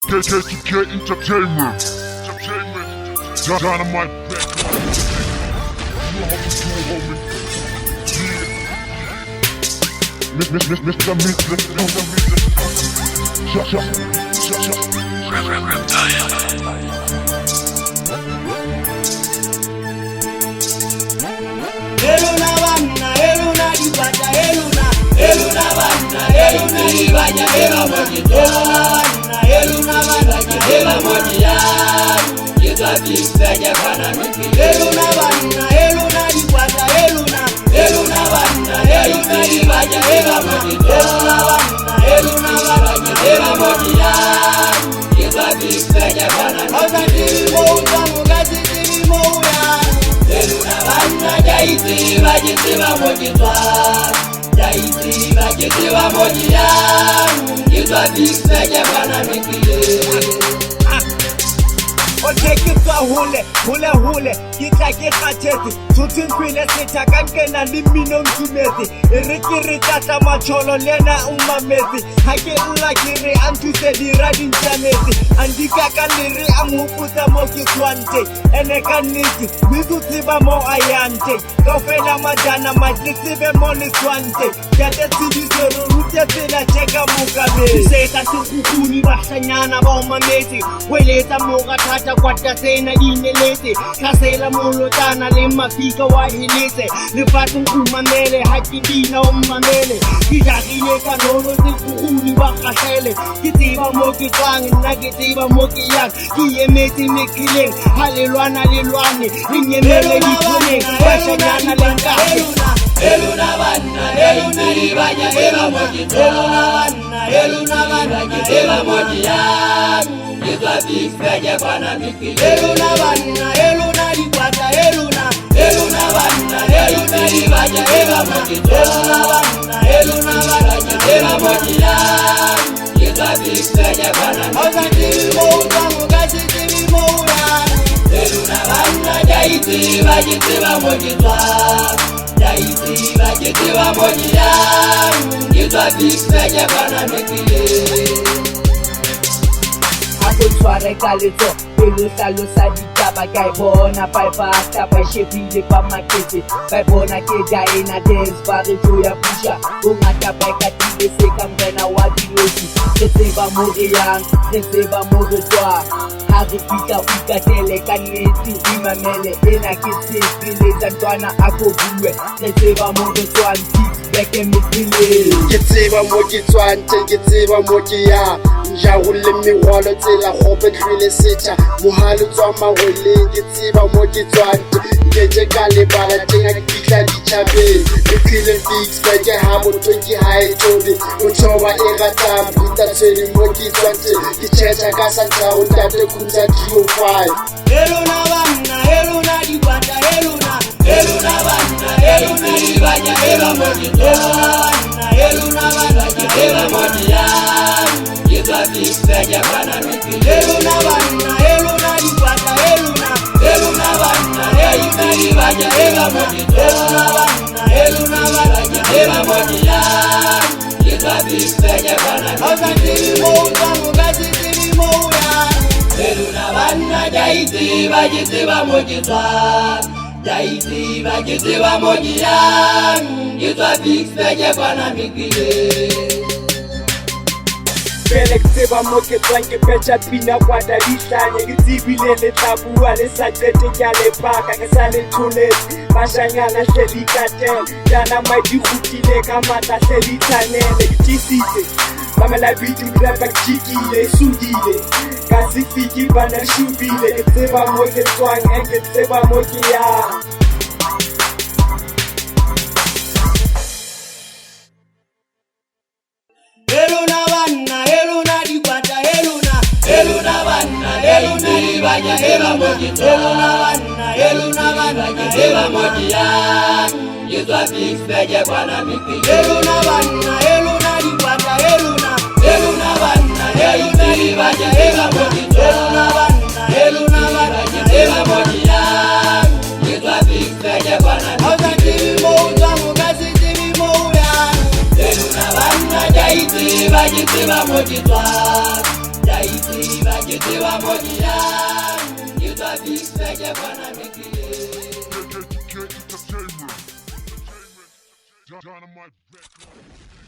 KKK Entertainment. Dynamite back. You know how to do, homie. Yeah. Mr. Eluna banna, eluna dibata, eluna banna, eluna dibata, eluna banna, ela modia, yeza bisaja kana miki. Eluna banna, eluna dibata, eluna banna, eluna dibata, eluna banna, ela modia, yeza bisaja kana miki. Ozati moja mugazi moja. Eluna banna jaiti bajitiba mojitwa, jaiti bajitiba mojia, yitwa bisaja kana mikile. Otekitwa hule, kita khateti, tutin kwile sitakanke na limino mtumeti, irikiri tata macholo lena umameti, hake ula kiri antuse diradi nchaneti, andika kaliri amuputa moki twante, ene kaniki, wizu tiba mo ayante, kofela majana majitibe moni twante, kate tibisero rute tina cheka mukame. Seka sukukuni bahsanyana ba umameti, weleta moka tata kwata sena inelete, kasela mulotana le mafika wa hilete, le patun umamele hakibina umamele, kijagile kanolo zikukuni bakasele, kitiba moki twangi na kitiba moki yak, kiyemeti mekile, halilwana lilwani, linyemele likune, bashanyana lenkasi. Eluna banna, eluna dibanya, ela moki, eluna banna, ela moki yak, yitwa bisaja kana miki. Eluna banna, eluna dibata, eluna banna, eluna dibata, ela moki, eluna banna, ela moki yak, yitwa bisaja kana miki. Ozati moja mugazi tibi moja. Eluna banna jaiti bajitiba mojitwa, jaiti bajitiba mojia, yitwa bisaja kana mikile. Akutware kalito, pelusa lusa ditaba kaibona paipasta paishepile pamakete, kaibona keja ina dance parijo ya pusha, ungata paikatile seka mrena wadilosi, reseba moriyang, reseba moritwa, harifika ukatele kaneti imamele, ena kitile zantwana akobuwe, reseba moritwa beke mikile. Kitseba moki twante, kitseba moki ya njawule miwalo tsela khope tlwile setha mohalo tswa mawele, kitseba moki twante ngeje kale bala tsenga kitla dichabe, iphile fix beke habo 20 high tobe, uchoba egata buta tseli moki twante, kichecha kasanta untate kunza Dio5. Eluna banna, eluna dibata, eluna banna, eluna dibanya, ela moki, eluna banna, ela moki ya, yitwa bisaja kana miki. Eluna banna, eluna dibata, eluna banna, eluna dibanya, ela moki, eluna banna, ela moki ya, yitwa bisaja kana miki. Ozati moja mugazi tibi moja. Eluna banna jaiti bajitiba mojitwa, jaiti bajitiba mojia, yitwa bisaja kana mikile. Bele kitseba moke twanke pecha pina kwa dalishanye, kitibile le tabua le sakrete nyale paka kesale tunesi, bashanyana hleli katel, dana maji khutile kamata hleli tanele, kitisite mamela biti mrapa chikile sundile, kasifiki bana shubile, kitseba moke twang kitseba moke ya. Eluna banna, eluna dibata, eluna banna, eluna dibanya, ela moki, eluna banna, ela moki ya, yitwa bisaja kana miki. Eluna banna, eluna dibata, eluna banna, eluna dibanya, ela moki, eluna banna, ela moki ya, yitwa bisaja kana miki. Ozati moja mugazi tibi moja. Eluna banna jaiti bajitiba mojitwa, jaiti Ke tseba body yang, ke tswa big spec e bona rekile. Get entertainment. Dynamite record.